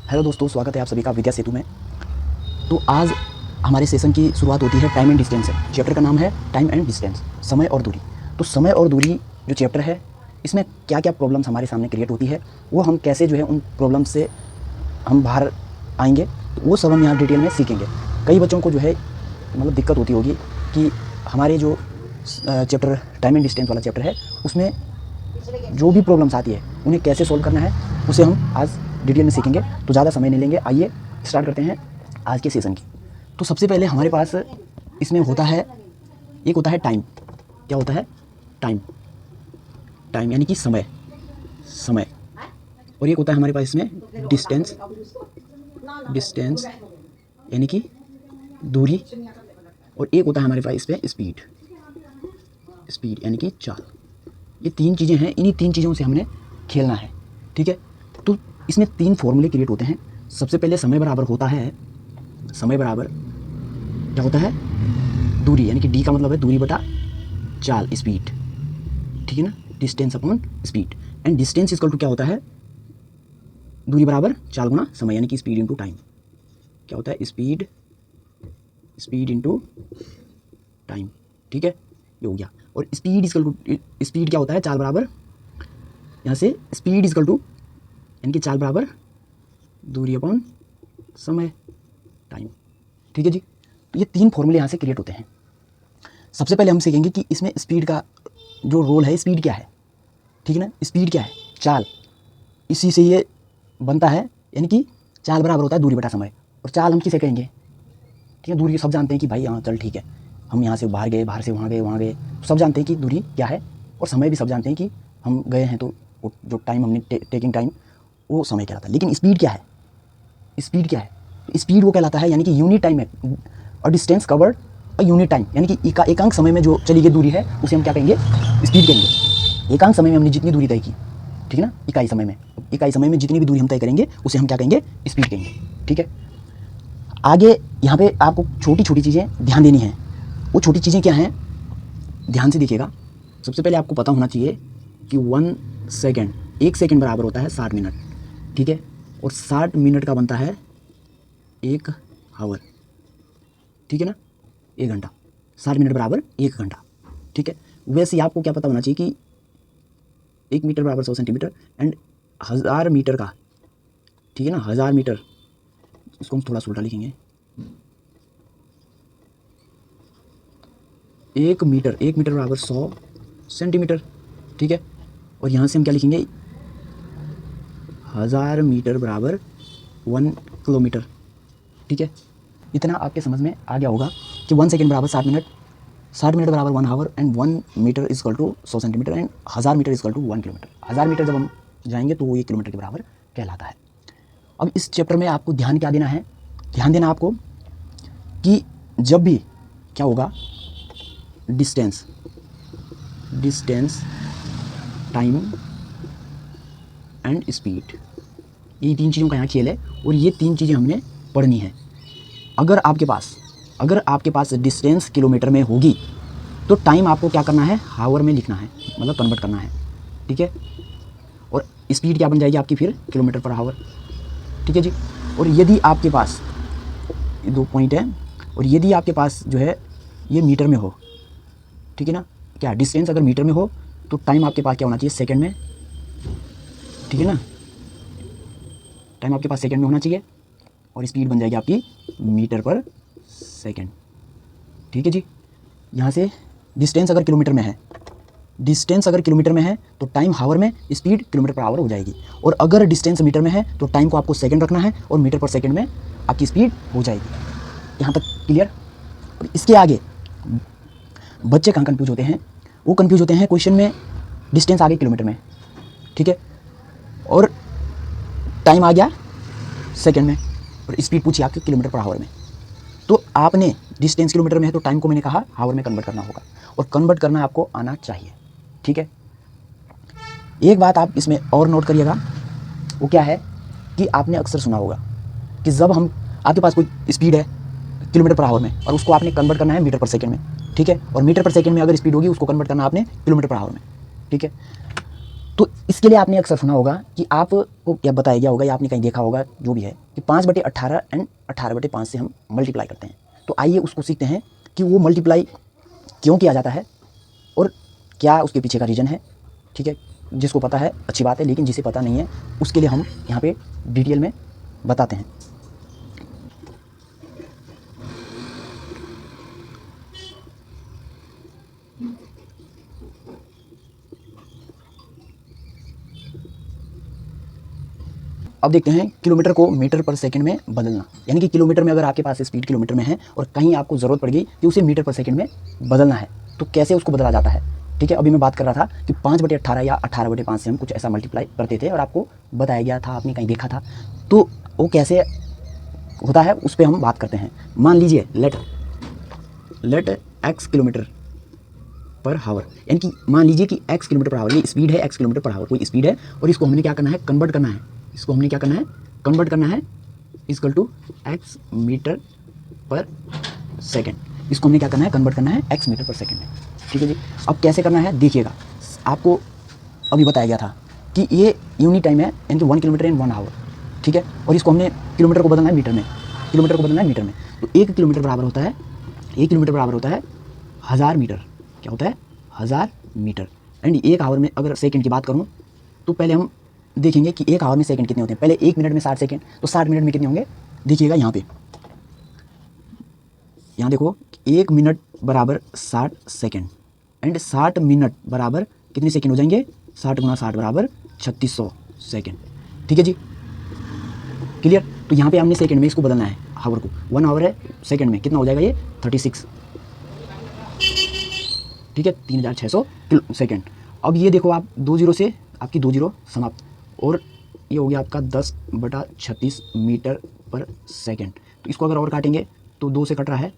Hello दोस्तों, स्वागत है आप सभी का विद्या सेतु में। तो आज हमारे सेशन की शुरुआत होती है टाइम एंड डिस्टेंस से। चैप्टर का नाम है टाइम एंड डिस्टेंस, समय और दूरी। तो समय और दूरी जो चैप्टर है, इसमें क्या क्या प्रॉब्लम्स हमारे सामने क्रिएट होती है, वो हम कैसे जो है उन प्रॉब्लम से हम बाहर आएंगे, तो वो सब हम यहाँ डिटेल में सीखेंगे। कई बच्चों को जो है मतलब दिक्कत होती होगी कि हमारे जो चैप्टर टाइम एंड डिस्टेंस वाला चैप्टर है, उसमें जो भी प्रॉब्लम्स आती है उन्हें कैसे सोल्व करना है, उसे हम आज डिटेल में सीखेंगे। तो ज़्यादा समय नहीं लेंगे, आइए स्टार्ट करते हैं आज के सेशन की। तो सबसे पहले हमारे पास इसमें होता है, एक होता है टाइम। क्या होता है? टाइम। टाइम यानी कि समय, समय। और एक होता है हमारे पास इसमें डिस्टेंस, डिस्टेंस यानी कि दूरी। और एक होता है हमारे पास इस पर स्पीड, स्पीड यानी कि चाल। ये तीन चीज़ें हैं, इन्हीं तीन चीज़ों से हमने खेलना है, ठीक है। तो इसमें तीन फॉर्मूले क्रिएट होते हैं। सबसे पहले समय बराबर होता है, समय बराबर क्या होता है? दूरी, यानी कि डी का मतलब है दूरी बटा चाल, स्पीड, ठीक है ना। Distance upon speed. And distance equal to क्या होता है? दूरी बराबर चाल गुना समय, यानी कि स्पीड इंटू टाइम। क्या होता है? स्पीड, स्पीड इंटू टाइम, ठीक है, ये हो गया। और स्पीड इक्वल टू, स्पीड क्या होता है? चाल बराबर, यहाँ से स्पीड इक्वल टू यानी कि चाल बराबर दूरी अपॉन समय, टाइम, ठीक है जी। तो ये तीन फॉर्मूले यहाँ से क्रिएट होते हैं। सबसे पहले हम सीखेंगे कि इसमें स्पीड का जो रोल है, स्पीड क्या है, ठीक है ना। स्पीड क्या है? चाल। इसी से ये बनता है, यानी कि चाल बराबर होता है दूरी बटा समय। और चाल हम किसे कहेंगे? ठीक है, दूरी सब जानते हैं कि भाई हाँ चल ठीक है, हम यहाँ से बाहर गए, बाहर से वहाँ गए, वहाँ गए, सब जानते हैं कि दूरी क्या है। और समय भी सब जानते हैं कि हम गए हैं, तो जो टाइम हमने टेकिंग टाइम, वो समय कहलाता है। लेकिन स्पीड क्या है? स्पीड क्या है? स्पीड वो कहलाता है, यानी कि यूनिट टाइम है, और distance covered a unit time, यानी कि एकांक समय में जो चली गई दूरी है, उसे हम क्या कहेंगे? स्पीड कहेंगे। एकांक समय में हमने जितनी दूरी तय की, ठीक है ना, इकाई समय में, इकाई समय में जितनी भी दूरी हम तय करेंगे, उसे हम क्या कहेंगे? स्पीड कहेंगे, ठीक है। आगे यहाँ पे आपको छोटी छोटी चीज़ें ध्यान देनी है। वो छोटी चीज़ें क्या हैं, ध्यान से देखिएगा। सबसे पहले आपको पता होना चाहिए कि 1 सेकेंड, 1 सेकेंड बराबर होता है 60 मिनट, ठीक है। और 60 मिनट का बनता है 1 आवर, ठीक है ना, 1 घंटा। 60 मिनट बराबर 1 घंटा, ठीक है। वैसे ही आपको क्या पता होना चाहिए कि 1 मीटर बराबर 100 सेंटीमीटर, एंड 1000 मीटर का, ठीक है ना, 1000 मीटर, इसको हम थोड़ा उल्टा लिखेंगे। 1 मीटर, 1 मीटर बराबर 100 सेंटीमीटर, ठीक है। और यहाँ से हम क्या लिखेंगे? 1000 मीटर बराबर 1 किलोमीटर, ठीक है। इतना आपके समझ में आ गया होगा कि 1 सेकेंड बराबर 60 मिनट, 60 मिनट बराबर 1 hour, and 1 metre equal to 100 centimetre, and 1000 metre equal to 1 kilometre. 1000 metre जब हम जाएंगे तो वो 1 किलोमीटर के बराबर कहलाता है। अब इस चैप्टर में आपको ध्यान क्या देना है? ध्यान देना आपको कि जब भी क्या होगा, distance, distance, time and speed, ये तीन चीज़ों का यहाँ खेल है, और ये तीन चीज़ें हमने पढ़नी है। अगर आपके पास डिस्टेंस किलोमीटर में होगी, तो टाइम आपको क्या करना है? हावर में लिखना है, मतलब कन्वर्ट करना है, ठीक है। और स्पीड क्या बन जाएगी आपकी फिर? किलोमीटर पर हावर, ठीक है जी। और यदि आपके पास, ये 2 पॉइंट है, और यदि आपके पास जो है ये मीटर में हो, ठीक है ना, क्या डिस्टेंस अगर मीटर में हो, तो टाइम आपके पास क्या होना चाहिए? सेकंड में, ठीक है ना, टाइम आपके पास सेकंड में होना चाहिए, और स्पीड बन जाएगी आपकी मीटर पर सेकंड, ठीक है जी। यहाँ से डिस्टेंस अगर किलोमीटर में है, डिस्टेंस अगर किलोमीटर में है तो टाइम हावर में, स्पीड किलोमीटर पर आवर हो जाएगी। और अगर डिस्टेंस मीटर में है तो टाइम को आपको सेकंड रखना है, और मीटर पर सेकंड में आपकी स्पीड हो जाएगी। यहाँ तक क्लियर? और इसके आगे बच्चे कहाँ कन्फ्यूज होते हैं? वो कन्फ्यूज होते हैं क्वेश्चन में डिस्टेंस आ गई किलोमीटर में, ठीक है, और टाइम आ गया सेकंड में, और स्पीड पूछी आपके किलोमीटर पर आवर में। तो आपने डिस्टेंस किलोमीटर में है तो टाइम को मैंने कहा हावर में कन्वर्ट करना होगा, और कन्वर्ट करना आपको आना चाहिए, ठीक है। एक बात आप इसमें और नोट करिएगा, वो क्या है कि आपने अक्सर सुना होगा कि जब हम, आपके पास कोई स्पीड है किलोमीटर पर आवर में, और उसको आपने कन्वर्ट करना है मीटर पर सेकंड में, ठीक है। और मीटर पर सेकंड में अगर स्पीड होगी, उसको कन्वर्ट करना आपने किलोमीटर पर आवर में, ठीक है। तो इसके लिए आपने अक्सर सुना होगा कि आपको क्या बताया गया होगा या आपने कहीं देखा होगा जो भी है कि 5/18 एंड 18/5 से हम मल्टीप्लाई करते हैं। तो आइए उसको सीखते हैं कि वो मल्टीप्लाई क्यों किया जाता है और क्या उसके पीछे का रीज़न है। ठीक है, जिसको पता है अच्छी बात है, लेकिन जिसे पता नहीं है उसके लिए हम यहाँ पे डिटेल में बताते हैं। अब देखते हैं किलोमीटर को मीटर पर सेकंड में बदलना, यानी कि किलोमीटर में अगर आपके पास स्पीड किलोमीटर में है और कहीं आपको ज़रूरत पड़ गई कि उसे मीटर पर सेकंड में बदलना है, तो कैसे उसको बदला जाता है। ठीक है, अभी मैं बात कर रहा था कि 5/18 या 18/5 से हम कुछ ऐसा मल्टीप्लाई करते थे और आपको बताया गया था, आपने कहीं देखा था, तो वो कैसे होता है उस पर हम बात करते हैं। मान लीजिए लेट एक्स किलोमीटर पर हावर, यानी कि मान लीजिए कि एक्स किलोमीटर पर हावर, ये स्पीड है, एक्स किलोमीटर पर हावर कोई स्पीड है और इसको हमने क्या करना है, कन्वर्ट करना है। इसको हमने क्या करना है, कन्वर्ट करना है इक्वल टू एक्स मीटर पर सेकेंड। इसको हमने क्या करना है, कन्वर्ट करना है एक्स मीटर पर सेकेंड में। ठीक है जी, अब कैसे करना है देखिएगा, आपको अभी बताया गया था कि ये यूनिट टाइम है, यानी कि 1 किलोमीटर इन 1 आवर। ठीक है, और इसको हमने किलोमीटर को बदलना है मीटर में, किलोमीटर को बदलना है मीटर में। तो 1 किलोमीटर बराबर होता है, 1 किलोमीटर बराबर होता है 1000 मीटर। क्या होता है, 1000 मीटर। एंड 1 आवर में अगर सेकंड की बात करूं तो पहले हम देखेंगे कि 1 आवर में सेकंड कितने होते हैं। पहले 1 मिनट में 60 सेकंड, तो 60 मिनट में कितने होंगे, देखिएगा यहाँ पे, यहाँ देखो 1 मिनट बराबर 60 सेकंड एंड 60 मिनट बराबर कितने सेकंड हो जाएंगे, 60 गुना 60 बराबर 3600 सेकंड। ठीक है जी, क्लियर। तो यहाँ पे हमने सेकंड में इसको बदलना है, हावर को, 1 आवर है, सेकंड में कितना हो जाएगा ये 36। ठीक है, 3600 सेकंड। अब ये देखो आप 2 जीरो से आपकी 2 जीरो समाप्त, और ये हो गया आपका 10/36 मीटर पर सेकंड। तो इसको अगर और काटेंगे तो 2 से कट रहा है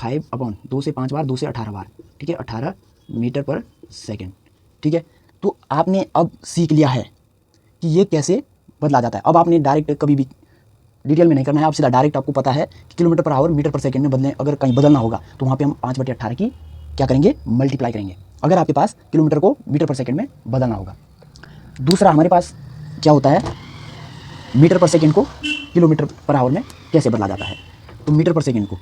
5/2 से 5 बार, 2 से 18 बार। ठीक है, 18 मीटर पर सेकंड। ठीक है, तो आपने अब सीख लिया है कि ये कैसे बदला जाता है। अब आपने डायरेक्ट कभी भी डिटेल में नहीं करना है, आप सीधा डायरेक्ट, आपको पता है कि kilometre per hour meter per second में बदलें, अगर कहीं बदलना होगा तो वहाँ पे हम 5/18 की क्या करेंगे, मल्टीप्लाई करेंगे, अगर आपके पास किलोमीटर को मीटर पर सेकंड में बदलना होगा। दूसरा हमारे पास क्या होता है, मीटर पर सेकंड को किलोमीटर पर आवर में कैसे बदला जाता है। तो मीटर पर सेकंड को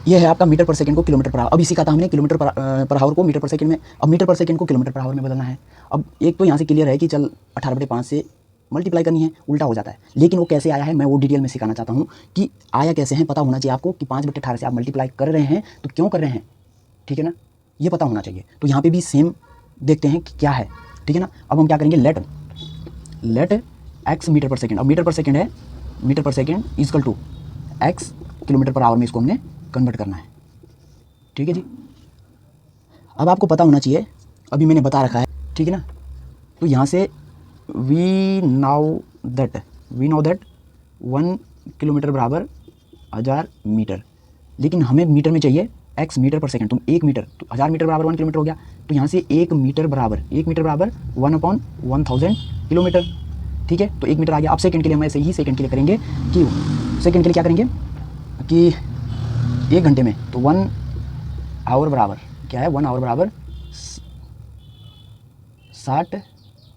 ये है आपका मीटर पर सेकंड को किलोमीटर पर आवर। अब इसी का था हमने किलोमीटर पर आवर को मीटर पर सेकंड में, अब मीटर पर सेकंड को किलोमीटर पर आवर में बदलना है। अब एक तो यहाँ से क्लियर है कि चल 18/5 से मल्टीप्लाई करनी है, उल्टा हो जाता है, लेकिन वो कैसे आया है मैं वो डिटेल में सिखाना चाहता हूँ कि आया कैसे है, पता होना चाहिए आपको कि 5/18 से आप मल्टीप्लाई कर रहे हैं तो क्यों कर रहे हैं। ठीक है ना, ये पता होना चाहिए। तो यहाँ पे भी सेम देखते हैं कि क्या है। ठीक है ना, अब हम क्या करेंगे, let x metre per second. अब मीटर पर सेकंड है, metre per second equal to x kilometre per hour में इसको हमने कन्वर्ट करना है। ठीक है जी, अब आपको पता होना चाहिए, अभी मैंने बता रखा है। ठीक है ना, तो यहाँ से वी नाउ दैट 1 किलोमीटर बराबर 1000 मीटर, लेकिन हमें मीटर में चाहिए एक्स मीटर पर सेकंड। तुम 1 मीटर, तो 1000 मीटर बराबर 1 किलोमीटर हो गया, तो यहाँ से 1 मीटर बराबर 1/1000 किलोमीटर। ठीक है, तो 1 मीटर आ गया। अब सेकंड के लिए हम ऐसे ही सेकंड के लिए करेंगे कि सेकंड के लिए क्या करेंगे कि 1 घंटे में, तो 1 आवर बराबर क्या है, 1 आवर बराबर 60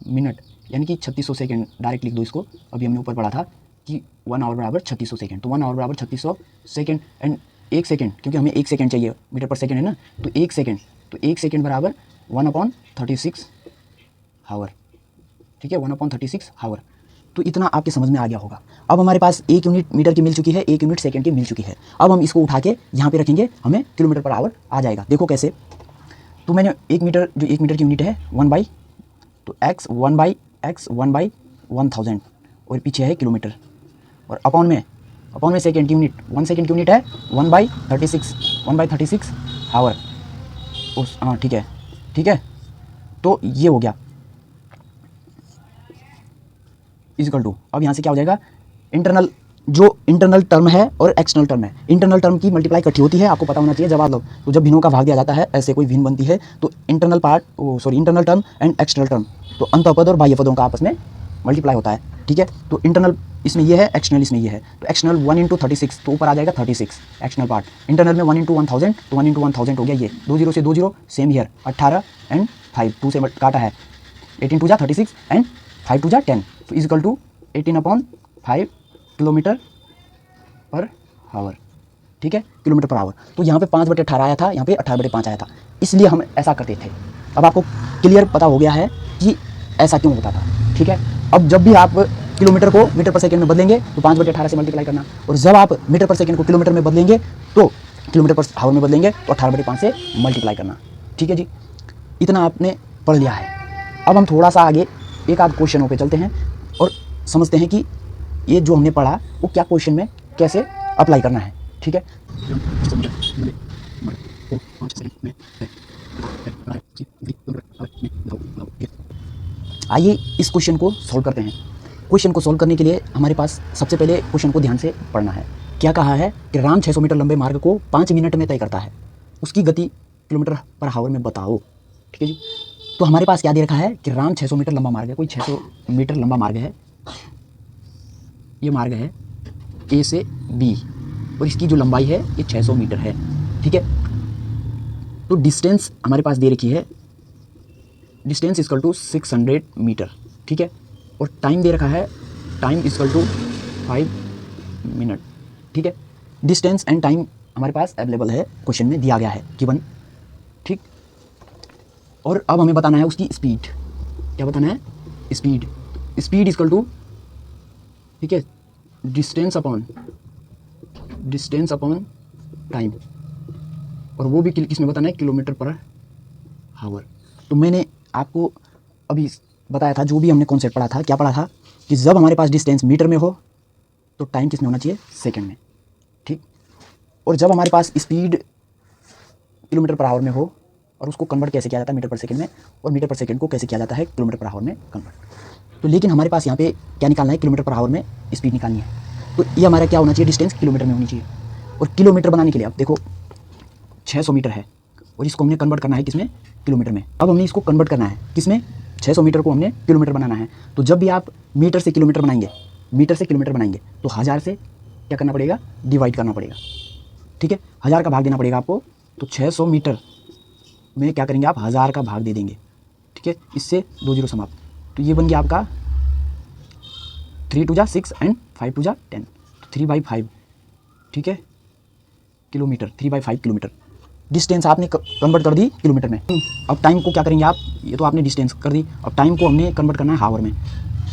मिनट, यानी कि 3600 सेकंड। डायरेक्ट लिख दो इसको, अभी हमने ऊपर पढ़ा था कि 1 आवर बराबर 3600 सेकंड, तो 1 आवर बराबर 3600 सेकंड एंड 1 सेकंड, क्योंकि हमें 1 सेकंड चाहिए, मीटर पर सेकंड है ना, तो 1 सेकंड, तो 1 सेकंड बराबर 1/36 हावर। ठीक है, 1/36 हावर। तो इतना आपके समझ में आ गया होगा। अब हमारे पास 1 यूनिट मीटर की मिल चुकी है, 1 यूनिट सेकंड की मिल चुकी है। अब हम इसको उठा के यहाँ पे रखेंगे, हमें किलोमीटर पर आवर आ जाएगा। देखो कैसे, तो मैंने 1 मीटर, जो 1 मीटर की यूनिट है 1 बाई, तो x 1/1000 और पीछे है किलोमीटर, और अपॉन में सेकंड की यूनिट, 1 सेकंड की यूनिट है 1/36 हावर। उस हाँ ठीक है, तो ये हो गया इक्वल टू, अब यहाँ से क्या हो जाएगा, इंटरनल टर्म है और एक्सटर्नल टर्म है। इंटरनल टर्म की मल्टीप्लाई इकट्ठी होती है, आपको पता होना चाहिए जवाब लो। तो जब भिन्नों का भाग दिया जाता है, ऐसे कोई भिन्न बनती है, तो internal term and external term, तो अंतःपद और बाह्य पदों का आपस में मल्टीप्लाई होता है। ठीक है। तो इंटरनल इसमें ये है, एक्सटर्नल इसमें ये है। तो एक्सटर्नल 1 × 36 तो ऊपर आ जाएगा 36 एक्सटर्नल पार्ट। इंटरनल में 1 × 1000 तो 1 × 1000 हो गया ये। 2 0 से 2 0 सेम ईयर 18 एंड 5 2 से काटा है 18 2 जा 36 एंड 5 2 जा 10 तो is equal to 18/5 kilometre per hour. ठीक है, किलोमीटर पर आवर। तो यहाँ पे 5/18 आया था, यहाँ पे 18/5 आया था, इसलिए हम ऐसा करते थे। अब आपको क्लियर पता हो गया है कि ऐसा क्यों होता था। ठीक है, अब जब भी आप किलोमीटर को मीटर पर सेकंड में बदलेंगे तो 5/18 से मल्टीप्लाई करना, और जब आप मीटर पर सेकंड को किलोमीटर में बदलेंगे तो किलोमीटर पर आवर में बदलेंगे तो 18/5 से मल्टीप्लाई करना। ठीक है जी, इतना आपने पढ़ लिया है। अब हम थोड़ा सा आगे एक आध क्वेश्चनों पे चलते हैं और समझते हैं कि ये जो हमने पढ़ा वो क्या क्वेश्चन में कैसे अप्लाई करना है। ठीक है, आइए इस क्वेश्चन को सॉल्व करते हैं। क्वेश्चन को सॉल्व करने के लिए हमारे पास सबसे पहले क्वेश्चन को ध्यान से पढ़ना है। क्या कहा है कि राम 600 मीटर लंबे मार्ग को 5 मिनट में तय करता है, उसकी गति किलोमीटर पर आवर में बताओ। ठीक है जी, तो हमारे पास क्या दे रखा है कि राम 600 मीटर लंबा मार्ग है, कोई 600 मीटर लंबा मार्ग है, ये मार्ग है ए से बी और इसकी जो लंबाई है ये 600 मीटर है। ठीक है, तो डिस्टेंस हमारे पास दे रखी है, डिस्टेंस इक्वल टू 600 मीटर। ठीक है, और टाइम दे रखा है, टाइम इक्वल टू 5 मिनट। ठीक है, डिस्टेंस एंड टाइम हमारे पास अवेलेबल है, क्वेश्चन में दिया गया है गिवन। ठीक, और अब हमें बताना है उसकी स्पीड। क्या बताना है? स्पीड। स्पीड इक्वल टू, ठीक है, डिस्टेंस अपॉन टाइम, और वो भी किसमें बताना है? Kilometre per our. तो मैंने आपको अभी बताया था, जो भी हमने कॉन्सेप्ट पढ़ा था, क्या पढ़ा था कि जब हमारे पास डिस्टेंस मीटर में हो तो टाइम किसमें होना चाहिए? सेकंड में। ठीक, और जब हमारे पास स्पीड किलोमीटर पर आवर में हो और उसको कन्वर्ट कैसे किया जाता है मीटर पर सेकंड में, और मीटर पर सेकंड को कैसे किया जाता है किलोमीटर पर आवर में कन्वर्ट। तो लेकिन हमारे पास यहाँ पे क्या निकालना है? किलोमीटर पर आवर में स्पीड निकालनी है। तो ये हमारा क्या होना चाहिए? डिस्टेंस किलोमीटर में होनी चाहिए। और किलोमीटर बनाने के लिए आप देखो 600 मीटर है और इसको हमने कन्वर्ट करना है किसमें? किलोमीटर में। अब हमने इसको कन्वर्ट करना है किसमें? 600 मीटर को हमने किलोमीटर बनाना है। तो जब भी आप मीटर से किलोमीटर बनाएंगे, मीटर से किलोमीटर बनाएंगे तो 1000 से क्या करना पड़ेगा? डिवाइड करना पड़ेगा। ठीक है, 1000 का भाग देना पड़ेगा आपको। तो 600 मीटर में क्या करेंगे आप? 1000 का भाग दे देंगे। ठीक है, इससे 2 जीरो समाप्त। तो ये बन गया आपका 3 2 जा 6 एंड 5 2 जा 10, 3/5। ठीक है, किलोमीटर, 3/5 किलोमीटर। डिस्टेंस आपने कन्वर्ट कर दी किलोमीटर में। अब टाइम को क्या करेंगे आप? ये तो आपने डिस्टेंस कर दी, अब टाइम को हमने कन्वर्ट करना है हावर में।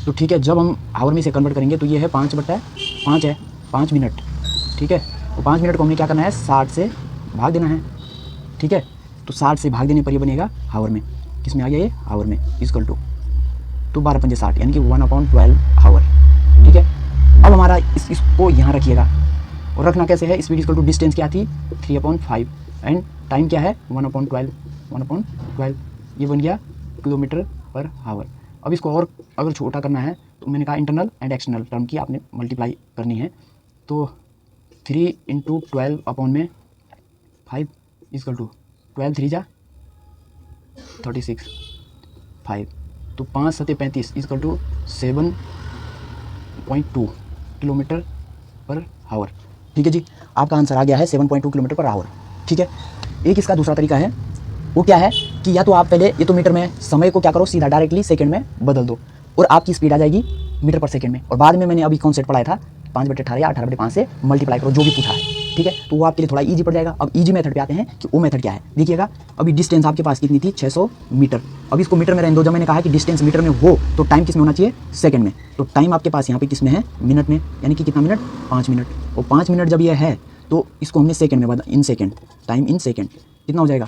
तो ठीक है, जब हम हावर में से कन्वर्ट करेंगे तो ये है 5/5 है, 5 मिनट। ठीक है, तो 5 मिनट को हमने क्या करना है? 60 से भाग देना है। ठीक है, तो 60 से भाग देने पर ये बनेगा हावर में। किस में आ गया ये? हावर में। इक्वल टू, तो 12 पंजे 60 यानी कि 1/12 हावर। ठीक है, अब हमारा इसको यहाँ रखिएगा, और रखना कैसे है? स्पीड इक्वल टू डिस्टेंस क्या थी? 3/5 एंड टाइम क्या है? 1/12 ये बन गया किलोमीटर पर आवर। अब इसको और अगर छोटा करना है तो मैंने कहा इंटरनल एंड एक्सटर्नल टर्म की आपने मल्टीप्लाई करनी है। तो 3 × 12/5 इक्वल टू 12 3 जा 36 5, तो 5 7 35 equal to 7.2 kilometre per hour. ठीक है जी, आपका आंसर आ गया है 7.2 किलोमीटर पर आवर। ठीक है, एक इसका दूसरा तरीका है, वो क्या है कि या तो आप पहले ये तो मीटर में समय को क्या करो? सीधा डायरेक्टली सेकंड में बदल दो और आपकी स्पीड आ जाएगी मीटर पर सेकंड में। और बाद में मैंने अभी कॉन्सेप्ट पढ़ाया था 5/18 या 18/5 से मल्टीप्लाई करो, जो भी पूछा है। ठीक है, तो वो आपके लिए थोड़ा इजी पड़ जाएगा। अब इजी मेथड पे आते हैं कि वो मेथड क्या है। देखिएगा, अभी डिस्टेंस आपके पास कितनी थी? 600 मीटर। अब इसको मीटर में रहने दो। जब मैंने कहा कि डिस्टेंस मीटर में हो तो टाइम किस में होना चाहिए? सेकंड में। तो टाइम आपके पास यहाँ पे किस में है? मिनट में, यानी कि कितना मिनट? 5 मिनट। और 5 मिनट जब ये है तो इसको हमने सेकंड में बदला, in second, time in second. कितना हो जाएगा?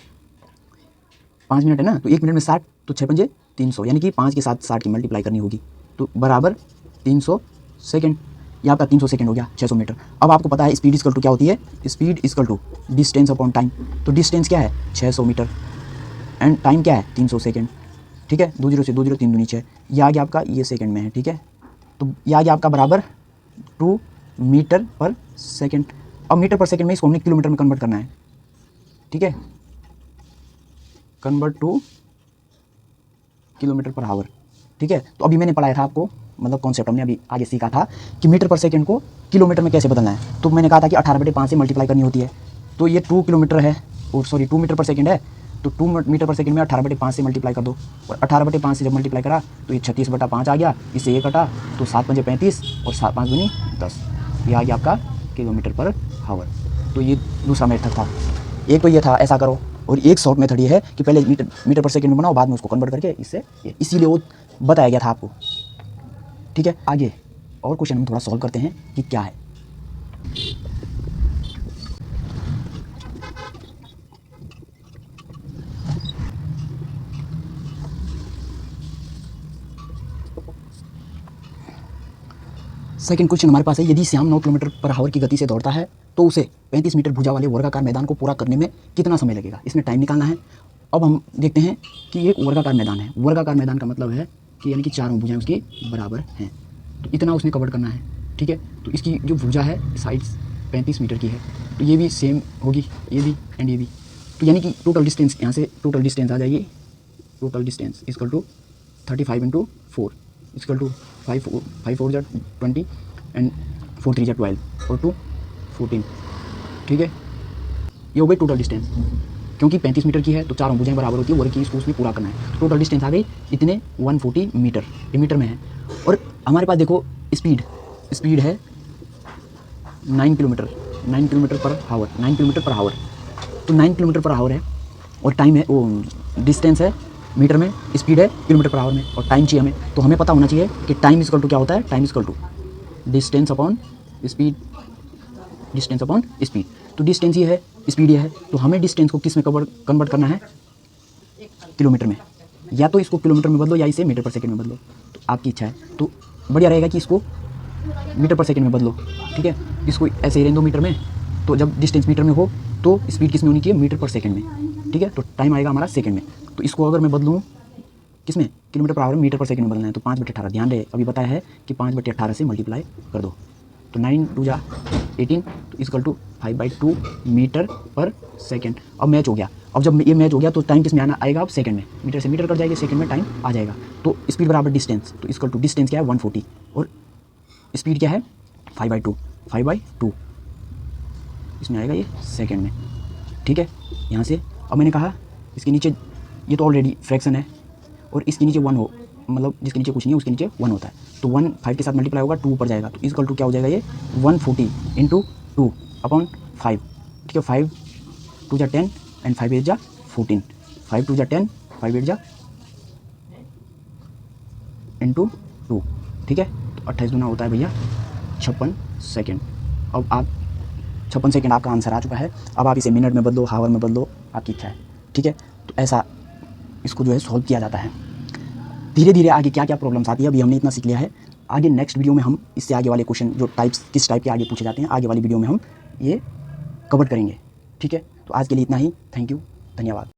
5 मिनट है ना, तो 1 मिनट में 60, तो 6 पंजे 300, यानी कि 5 के साथ 60 की मल्टीप्लाई करनी होगी, तो बराबर 300 सेकंड। ये आपका 300 सेकंड हो गया 600 मीटर। अब आपको पता है स्पीड इक्वल टू क्या होती है? Speed equal to distance upon time. तो डिस्टेंस क्या है? 600 मीटर एंड टाइम क्या है? 300 सेकंड। ठीक है, 2 जीरो से 2 जीरो 3 दूनी 6, ये आ गया आपका, ये सेकंड में है। ठीक है, तो ये आ गया आपका बराबर 2 मीटर पर सेकंड। अब मीटर पर सेकंड में इसको हमने किलोमीटर में कन्वर्ट करना है। ठीक है, convert two kilometre per hour. ठीक है, तो अभी मैंने पढ़ाया था आपको मतलब कॉन्सेप्ट हमने अभी आगे सीखा था कि मीटर पर सेकंड को किलोमीटर में कैसे बदलना है। तो मैंने कहा था कि 18/5 से मल्टीप्लाई करनी होती है। तो ये 2 किलोमीटर है, और सॉरी 2 मीटर पर सेकंड है, तो 2 मीटर पर सेकंड में 18/5 से मल्टीप्लाई कर दो। और 18/5 से जब मल्टीप्लाई करा तो ये 36/5 आ गया, इससे ये कटा तो 7 पंजे 35 और 7 5 दूनी 10, ये आ गया आपका किलोमीटर पर हावर। तो ये दूसरा मेथड था। एक तो ये था ऐसा करो, और एक शॉर्ट मेथड ये है कि पहले मीटर पर सेकंड में बनाओ, बाद में उसको कन्वर्ट करके इससे इसीलिए वो बताया गया था आपको। ठीक है, आगे और क्वेश्चन हम थोड़ा सॉल्व करते हैं कि क्या है। सेकंड क्वेश्चन हमारे पास है, यदि श्याम 9 किलोमीटर पर आवर की गति से दौड़ता है तो उसे 35 मीटर भुजा वाले वर्गाकार मैदान को पूरा करने में कितना समय लगेगा। इसमें टाइम निकालना है। अब हम देखते हैं कि ये वर्गाकार मैदान है। वर्गाकार मैदान का मतलब है कि यानी कि चारों भुजाएं उसकी बराबर हैं, तो इतना उसने कवर करना है। ठीक है, तो इसकी जो भुजा है साइड्स 35 मीटर की है, तो ये भी सेम होगी, ये भी एंड ये भी। तो यानी कि टोटल डिस्टेंस यहाँ से टोटल डिस्टेंस आ जाएगी, total distance equal to 35 × 4 equal to 5 4 जा 20 एंड 4 3 जा 12 और 2 14। ठीक है, ये हो गई टोटल डिस्टेंस। क्योंकि 35 मीटर की है तो चारों भुजाएं बराबर होती है, वर्ग की इसको उसमें पूरा करना है। टोटल डिस्टेंस आ गई इतने 140 मीटर, ये मीटर में है। और हमारे पास देखो स्पीड है 9 kilometre, 9 kilometre per our, 9 kilometre per our. तो 9 किलोमीटर पर आवर है, और टाइम है वो डिस्टेंस है मीटर में, स्पीड है किलोमीटर पर आवर में, और टाइम चाहिए हमें। तो हमें पता होना चाहिए कि टाइम इक्वल टू क्या होता है, time equal to distance upon speed, distance upon speed. तो डिस्टेंस ये है, स्पीड ये है, तो हमें डिस्टेंस को किस में कन्वर्ट करना है, किलोमीटर में। या तो इसको किलोमीटर में बदलो या इसे मीटर पर सेकंड में बदलो, तो आपकी इच्छा है। तो बढ़िया रहेगा कि इसको मीटर पर सेकंड में बदलो। ठीक है, इसको ऐसे ही रहने दो मीटर में, तो जब डिस्टेंस मीटर में हो तो स्पीड किस में होनी चाहिए, मीटर पर सेकंड में। ठीक है, तो टाइम आएगा हमारा सेकंड में। तो इसको अगर मैं बदलूँ किस में, किलोमीटर पर आवर में, मीटर पर सेकंड में बदलना है, तो 5/18। ध्यान रहे अभी बताया है कि 5/18 से मल्टीप्लाई कर दो, तो 9 2 जा 18, तो equal to 5/2 metre per second. अब मैच हो गया। अब जब ये मैच हो गया तो टाइम किस में आना आएगा, अब सेकंड में। मीटर से मीटर कट जाएगी, सेकंड में टाइम आ जाएगा। तो स्पीड बराबर डिस्टेंस, तो इक्वल टू डिस्टेंस क्या है 140, और स्पीड क्या है 5/2 इसमें आएगा ये सेकंड में। ठीक है, यहाँ से अब मैंने कहा इसके नीचे ये तो ऑलरेडी फ्रैक्शन है, और इसके नीचे 1 हो, मतलब जिसके नीचे कुछ नहीं है उसके नीचे 1 होता है, तो 1 5 के साथ मल्टीप्लाई होगा 2 ऊपर जाएगा, तो इक्वल टू क्या हो जाएगा ये 140 × 2 अपॉन 5। ठीक है, 5 2 जा 10 एंड 5 8 जा 14, 5 2 जा 10, 5 8 जा × 2। ठीक है, तो 28 दूना होता है भैया 56 सेकेंड। अब आप 56 सेकेंड आपका आंसर आ चुका है। अब आप इसे मिनट में बदलो, हावर में बदलो, आपकी इच्छा है। ठीक है, तो ऐसा इसको जो है सॉल्व किया जाता है। धीरे धीरे आगे क्या क्या प्रॉब्लम्स आती है अभी हमने इतना सीख लिया है। आगे नेक्स्ट वीडियो में हम इससे आगे वाले क्वेश्चन जो किस टाइप के आगे पूछे जाते हैं, आगे वाली वीडियो में हम ये कवर करेंगे। ठीक है, तो आज के लिए इतना ही। थैंक यू, धन्यवाद।